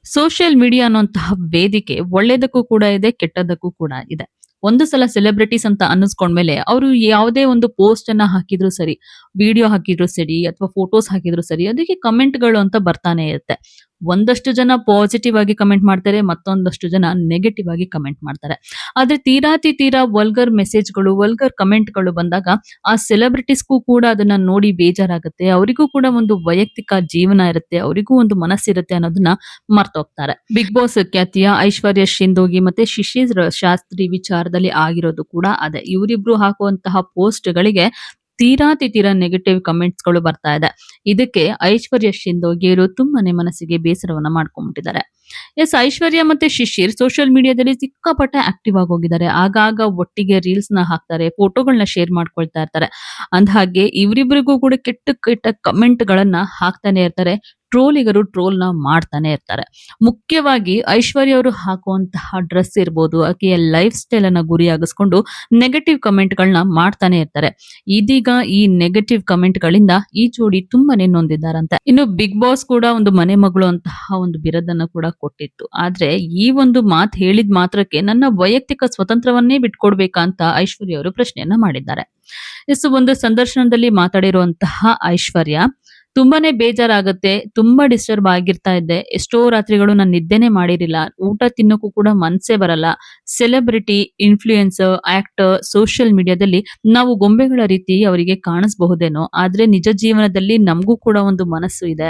Social media ಅನ್ನುವಂತಹ ವೇದಿಕೆ ಒಳ್ಳೆದಕ್ಕೂ ಕೂಡ ಇದೆ, ಕೆಟ್ಟದ್ದಕ್ಕೂ ಕೂಡ ಇದೆ. ಒಂದು ಸಲ ಸೆಲೆಬ್ರಿಟೀಸ್ ಅಂತ ಅನ್ನಿಸ್ಕೊಂಡ್ಮೇಲೆ ಅವರು ಯಾವುದೇ ಒಂದು ಪೋಸ್ಟ್ ಅನ್ನ ಹಾಕಿದ್ರು ಸರಿ, ವಿಡಿಯೋ ಹಾಕಿದ್ರು ಸರಿ ಅಥವಾ ಫೋಟೋಸ್ ಹಾಕಿದ್ರು ಸರಿ, ಅದಕ್ಕೆ ಕಮೆಂಟ್‌ಗಳು ಅಂತ ಬರ್ತಾನೆ ಇರುತ್ತೆ. ಒಂದಷ್ಟು ಜನ ಪಾಸಿಟಿವ್ ಆಗಿ ಕಮೆಂಟ್ ಮಾಡ್ತಾರೆ, ಮತ್ತೊಂದಷ್ಟು ಜನ ನೆಗೆಟಿವ್ ಆಗಿ ಕಮೆಂಟ್ ಮಾಡ್ತಾರೆ. ಆದ್ರೆ ತೀರಾ ವಲ್ಗರ್ ಮೆಸೇಜ್‌ಗಳು, ವಲ್ಗರ್ ಕಮೆಂಟ್‌ಗಳು ಬಂದಾಗ ಆ ಸೆಲೆಬ್ರಿಟೀಸ್‌ಗೂ ಕೂಡ ಅದನ್ನ ನೋಡಿ ಬೇಜಾರಾಗುತ್ತೆ. ಅವರಿಗೂ ಕೂಡ ಒಂದು ವೈಯಕ್ತಿಕ ಜೀವನ ಇರುತ್ತೆ, ಅವರಿಗೂ ಒಂದು ಮನಸ್ಸಿರುತ್ತೆ ಅನ್ನೋದನ್ನ ಮರ್ತೋಗ್ತಾರೆ. ಬಿಗ್ ಬಾಸ್ ಖ್ಯಾತಿಯ ಐಶ್ವರ್ಯ ಶಿಂದೋಗಿ ಮತ್ತೆ ಶಿಶಿರ್ ಶಾಸ್ತ್ರಿ ವಿಚಾರದಲ್ಲಿ ಆಗಿರೋದು ಕೂಡ ಅದೇ. ಇವರಿಬ್ರು ಹಾಕುವಂತಹ ಪೋಸ್ಟ್‌ಗಳಿಗೆ ತೀರಾ ನೆಗೆಟಿವ್ ಕಮೆಂಟ್ಸ್‌ಗಳು ಬರ್ತಾ ಇದೆ. ಇದಕ್ಕೆ ಐಶ್ವರ್ಯ ಶಿಂದೋಗಿ ಅವರು ತುಂಬಾನೇ ಮನಸ್ಸಿಗೆ ಬೇಸರವನ್ನ ಮಾಡ್ಕೊಂಡ್ಬಿಟ್ಟಿದ್ದಾರೆ. ಎಸ್, ಐಶ್ವರ್ಯ ಮತ್ತೆ ಶಿಶಿರ್ ಸೋಷಿಯಲ್ ಮೀಡಿಯಾದಲ್ಲಿ ಸಿಕ್ಕಾಪಟ್ಟೆ ಆಕ್ಟಿವ್ ಆಗಿ ಹೋಗಿದ್ದಾರೆ. ಆಗಾಗ ಒಟ್ಟಿಗೆ ರೀಲ್ಸ್ ನ ಹಾಕ್ತಾರೆ, ಫೋಟೋಗಳನ್ನ ಶೇರ್ ಮಾಡ್ಕೊಳ್ತಾ ಇರ್ತಾರೆ. ಅಂದ್ಹಾಗೆ ಇವರಿಬ್ಬರಿಗೂ ಕೂಡ ಕೆಟ್ಟ ಕೆಟ್ಟ ಕಮೆಂಟ್ ಗಳನ್ನ ಹಾಕ್ತಾನೆ ಇರ್ತಾರೆ. ಟ್ರೋಲಿಗರು ಟ್ರೋಲ್‌ನ ಮಾಡ್ತಾನೆ ಇರ್ತಾರೆ. ಮುಖ್ಯವಾಗಿ ಐಶ್ವರ್ಯ ಅವರು ಹಾಕುವಂತಹ ಡ್ರೆಸ್ ಇರ್ಬೋದು, ಆಕೆಯ ಲೈಫ್ ಸ್ಟೈಲ್ ಅನ್ನ ಗುರಿಯಾಗಿಸ್ಕೊಂಡು ನೆಗೆಟಿವ್ ಕಮೆಂಟ್‌ಗಳನ್ನ ಮಾಡ್ತಾನೆ ಇರ್ತಾರೆ. ಇದೀಗ ಈ ನೆಗೆಟಿವ್ ಕಮೆಂಟ್‌ಗಳಿಂದ ಈ ಜೋಡಿ ತುಂಬಾನೇ ನೊಂದಿದ್ದಾರಂತೆ. ಇನ್ನು ಬಿಗ್ ಬಾಸ್ ಕೂಡ ಒಂದು ಮನೆ ಮಗಳು ಅಂತಹ ಒಂದು ಬಿರುದನ್ನ ಕೂಡ ಕೊಟ್ಟಿತ್ತು. ಆದ್ರೆ ಈ ಒಂದು ಮಾತು ಹೇಳಿದ ಮಾತ್ರಕ್ಕೆ ನನ್ನ ವೈಯಕ್ತಿಕ ಸ್ವತಂತ್ರವನ್ನೇ ಬಿಟ್ಕೊಡ್ಬೇಕಾ ಅಂತ ಐಶ್ವರ್ಯ ಅವರು ಪ್ರಶ್ನೆಯನ್ನ ಮಾಡಿದ್ದಾರೆ. ಎಸ್, ಒಂದು ಸಂದರ್ಶನದಲ್ಲಿ ಮಾತಾಡಿರುವಂತಹ ಐಶ್ವರ್ಯ, ತುಂಬಾನೇ ಬೇಜಾರಾಗುತ್ತೆ. ತುಂಬಾ ಡಿಸ್ಟರ್ಬ್ ಆಗಿರ್ತಾ ಇದ್ದೆ. ಎಷ್ಟೋ ರಾತ್ರಿಗಳು ನಾನು ನಿದ್ದೆನೇ ಮಾಡಿರಿಲ್ಲ. ಊಟ ತಿನ್ನೋಕ್ಕೂ ಕೂಡ ಮನ್ಸೇ ಬರಲ್ಲ. ಸೆಲೆಬ್ರಿಟಿ, ಇನ್‌ಫ್ಲುಯೆನ್ಸರ್, ಆಕ್ಟರ್, ಸೋಷಿಯಲ್ ಮೀಡಿಯಾದಲ್ಲಿ ನಾವು ಗೊಂಬೆಗಳ ರೀತಿ ಅವರಿಗೆ ಕಾಣಿಸಬಹುದೇನೋ. ಆದ್ರೆ ನಿಜ ಜೀವನದಲ್ಲಿ ನಮಗೂ ಕೂಡ ಒಂದು ಮನಸ್ಸು ಇದೆ.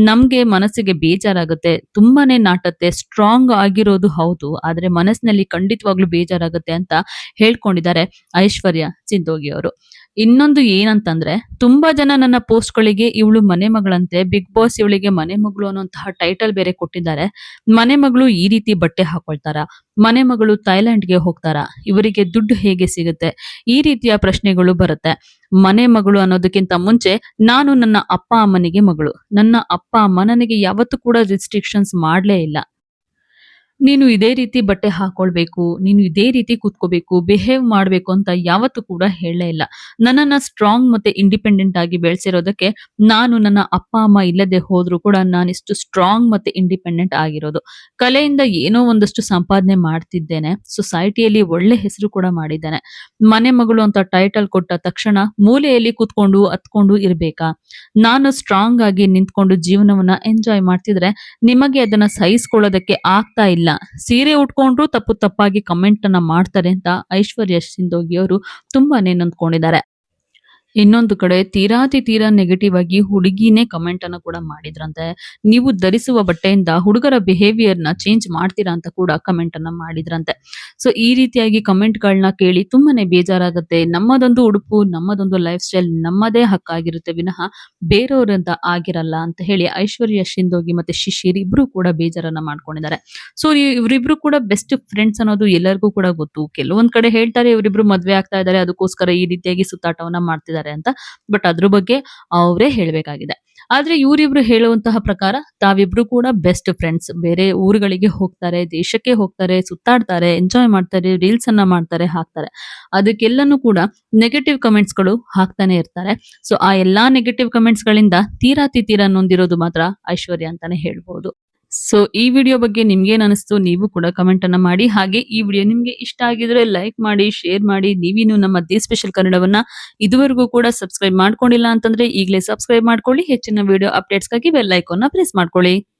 ನಮ್ಗೆ ಮನಸ್ಸಿಗೆ ಬೇಜಾರಾಗುತ್ತೆ. ತುಂಬಾನೇ ನಾಟತ್ತೆ. ಸ್ಟ್ರಾಂಗ್ ಆಗಿರೋದು ಹೌದು. ಆದ್ರೆ ಮನಸ್ಸಿನಲ್ಲಿ ಖಂಡಿತವಾಗ್ಲೂ ಬೇಜಾರಾಗುತ್ತೆ ಅಂತ ಹೇಳ್ಕೊಂಡಿದ್ದಾರೆ ಐಶ್ವರ್ಯ ಸಿಂಧೋಗಿ ಅವರು. ಇನ್ನೊಂದು ಏನಂತಂದ್ರೆ, ತುಂಬಾ ಜನ ನನ್ನ ಪೋಸ್ಟ್‌ಗಳಿಗೆ ಇವಳು ಮನೆ ಮಗಳಂತೆ, ಬಿಗ್ ಬಾಸ್ ಇವಳಿಗೆ ಮನೆ ಮಗಳು ಅನ್ನುವಂತಹ ಟೈಟಲ್ ಬೇರೆ ಕೊಟ್ಟಿದ್ದಾರೆ. ಮನೆ ಮಗಳು ಈ ರೀತಿ ಬಟ್ಟೆ ಹಾಕೊಳ್ತಾರಾ? ಮನೆ ಮಗಳು ಥೈಲ್ಯಾಂಡ್‌ಗೆ ಹೋಗ್ತಾರಾ? ಇವರಿಗೆ ದುಡ್ಡು ಹೇಗೆ ಸಿಗುತ್ತೆ? ಈ ರೀತಿಯ ಪ್ರಶ್ನೆಗಳು ಬರುತ್ತೆ. ಮನೆ ಮಗಳು ಅನ್ನೋದಕ್ಕಿಂತ ಮುಂಚೆ ನಾನು ನನ್ನ ಅಪ್ಪ ಅಮ್ಮನಿಗೆ ಮಗಳು. ನನ್ನ ಅಪ್ಪ ಅಮ್ಮ ನನಗೆ ಯಾವತ್ತೂ ಕೂಡ ರಿಸ್ಟ್ರಿಕ್ಷನ್ಸ್ ಮಾಡ್ಲೇ ಇಲ್ಲ. ನೀನು ಇದೇ ರೀತಿ ಬಟ್ಟೆ ಹಾಕೊಳ್ಬೇಕು, ನೀನು ಇದೇ ರೀತಿ ಕೂತ್ಕೋಬೇಕು, ಬಿಹೇವ್ ಮಾಡ್ಬೇಕು ಅಂತ ಯಾವತ್ತೂ ಕೂಡ ಹೇಳೇ ಇಲ್ಲ. ನನ್ನನ್ನ ಸ್ಟ್ರಾಂಗ್ ಮತ್ತೆ ಇಂಡಿಪೆಂಡೆಂಟ್ ಆಗಿ ಬೆಳೆಸಿರೋದಕ್ಕೆ ನಾನು ನನ್ನ ಅಪ್ಪ ಅಮ್ಮ ಇಲ್ಲದೆ ಹೋದ್ರೂ ಕೂಡ ನಾನಿಷ್ಟು ಸ್ಟ್ರಾಂಗ್ ಮತ್ತೆ ಇಂಡಿಪೆಂಡೆಂಟ್ ಆಗಿರೋದು. ಕಲೆಯಿಂದ ಏನೋ ಒಂದಷ್ಟು ಸಂಪಾದನೆ ಮಾಡ್ತಿದ್ದೇನೆ. ಸೊಸೈಟಿಯಲ್ಲಿ ಒಳ್ಳೆ ಹೆಸರು ಕೂಡ ಮಾಡಿದ್ದೇನೆ. ಮನೆ ಮಗಳು ಅಂತ ಟೈಟಲ್ ಕೊಟ್ಟ ತಕ್ಷಣ ಮೂಲೆಯಲ್ಲಿ ಕೂತ್ಕೊಂಡು ಅತ್ಕೊಂಡು ಇರ್ಬೇಕಾ? ನಾನು ಸ್ಟ್ರಾಂಗ್ ಆಗಿ ನಿಂತ್ಕೊಂಡು ಜೀವನವನ್ನ ಎಂಜಾಯ್ ಮಾಡ್ತಿದ್ರೆ ನಿಮಗೆ ಅದನ್ನ ಸಹಿಸ್ಕೊಳ್ಳೋದಕ್ಕೆ ಆಗ್ತಾ ಇಲ್ಲ. ಸೀರೆ ಉಟ್ಕೊಂಡ್ರು ತಪ್ಪಾಗಿ ಕಮೆಂಟ್ ಅನ್ನ ಮಾಡ್ತಾರೆ ಅಂತ ಐಶ್ವರ್ಯ ಸಿಂಧೋಗಿ ಅವರು ತುಂಬಾನೇ ನೊಂದ್ಕೊಂಡಿದ್ದಾರೆ. ಇನ್ನೊಂದು ಕಡೆ ತೀರಾ ನೆಗೆಟಿವ್ ಆಗಿ ಹುಡುಗಿನೇ ಕಮೆಂಟ್ ಅನ್ನು ಕೂಡ ಮಾಡಿದ್ರಂತೆ. ನೀವು ಧರಿಸುವ ಬಟ್ಟೆಯಿಂದ ಹುಡುಗರ ಬಿಹೇವಿಯರ್ ನ ಚೇಂಜ್ ಮಾಡ್ತೀರಾ ಅಂತ ಕೂಡ ಕಮೆಂಟ್ ಅನ್ನ ಮಾಡಿದ್ರಂತೆ. ಸೊ ಈ ರೀತಿಯಾಗಿ ಕಮೆಂಟ್ ಗಳನ್ನ ಕೇಳಿ ತುಂಬಾನೇ ಬೇಜಾರಾಗುತ್ತೆ. ನಮ್ಮದೊಂದು ಉಡುಪು, ನಮ್ಮದೊಂದು ಲೈಫ್ ಸ್ಟೈಲ್ ನಮ್ಮದೇ ಹಕ್ಕಾಗಿರುತ್ತೆ ವಿನಃ ಬೇರೆಯವರಂತ ಆಗಿರಲ್ಲ ಅಂತ ಹೇಳಿ ಐಶ್ವರ್ಯ ಶಿಂದೋಗಿ ಮತ್ತೆ ಶಿಶಿರ್ ಇಬ್ರು ಕೂಡ ಬೇಜಾರನ್ನ ಮಾಡ್ಕೊಂಡಿದ್ದಾರೆ. ಸೊ ಇವರಿಬ್ರು ಕೂಡ ಬೆಸ್ಟ್ ಫ್ರೆಂಡ್ಸ್ ಅನ್ನೋದು ಎಲ್ಲರಿಗೂ ಕೂಡ ಗೊತ್ತು. ಕೆಲವೊಂದ್ ಕಡೆ ಹೇಳ್ತಾರೆ ಇವರಿಬ್ರು ಮದ್ವೆ ಆಗ್ತಾ ಇದ್ದಾರೆ, ಅದಕ್ಕೋಸ್ಕರ ಈ ರೀತಿಯಾಗಿ ಸುತ್ತಾಟವನ್ನ ಮಾಡ್ತಿದ್ದಾರೆ ಅಂತ. ಬಟ್ ಅದ್ರ ಬಗ್ಗೆ ಅವರೇ ಹೇಳ್ಬೇಕಾಗಿದೆ. ಆದ್ರೆ ಇವರಿಬ್ರು ಹೇಳುವಂತಹ ಪ್ರಕಾರ ತಾವಿಬ್ರು ಕೂಡ ಬೆಸ್ಟ್ ಫ್ರೆಂಡ್ಸ್. ಬೇರೆ ಊರುಗಳಿಗೆ ಹೋಗ್ತಾರೆ, ದೇಶಕ್ಕೆ ಹೋಗ್ತಾರೆ, ಸುತ್ತಾಡ್ತಾರೆ, ಎಂಜಾಯ್ ಮಾಡ್ತಾರೆ, ರೀಲ್ಸ್ ಅನ್ನ ಮಾಡ್ತಾರೆ, ಹಾಕ್ತಾರೆ. ಅದಕ್ಕೆಲ್ಲನೂ ಕೂಡ ನೆಗೆಟಿವ್ ಕಮೆಂಟ್ಸ್ ಗಳು ಹಾಕ್ತಾನೆ ಇರ್ತಾರೆ. ಸೊ ಆ ಎಲ್ಲಾ ನೆಗೆಟಿವ್ ಕಮೆಂಟ್ಸ್ ಗಳಿಂದ ತೀರಾ ನೊಂದಿರೋದು ಮಾತ್ರ ಐಶ್ವರ್ಯ ಅಂತಾನೆ ಹೇಳ್ಬಹುದು. ಸೊ ಈ ವಿಡಿಯೋ ಬಗ್ಗೆ ನಿಮ್ಗೇನ್ ಅನಿಸ್ತು? ನೀವು ಕೂಡ ಕಮೆಂಟ್ ಅನ್ನ ಮಾಡಿ. ಹಾಗೆ ಈ ವಿಡಿಯೋ ನಿಮ್ಗೆ ಇಷ್ಟ ಆಗಿದ್ರೆ ಲೈಕ್ ಮಾಡಿ, ಶೇರ್ ಮಾಡಿ. ನೀವಿನ್ನು ನಮ್ಮ ದಿ ಸ್ಪೆಷಲ್ ಕನ್ನಡವನ್ನ ಇದುವರೆಗೂ ಕೂಡ ಸಬ್ಸ್ಕ್ರೈಬ್ ಮಾಡ್ಕೊಂಡಿಲ್ಲ ಅಂತಂದ್ರೆ ಈಗಲೇ ಸಬ್ಸ್ಕ್ರೈಬ್ ಮಾಡ್ಕೊಳ್ಳಿ. ಹೆಚ್ಚಿನ ವಿಡಿಯೋ ಅಪ್ಡೇಟ್ಸ್‌ಗಾಗಿ ಬೆಲ್ ಐಕಾನ್ನ ಪ್ರೆಸ್ ಮಾಡ್ಕೊಳ್ಳಿ.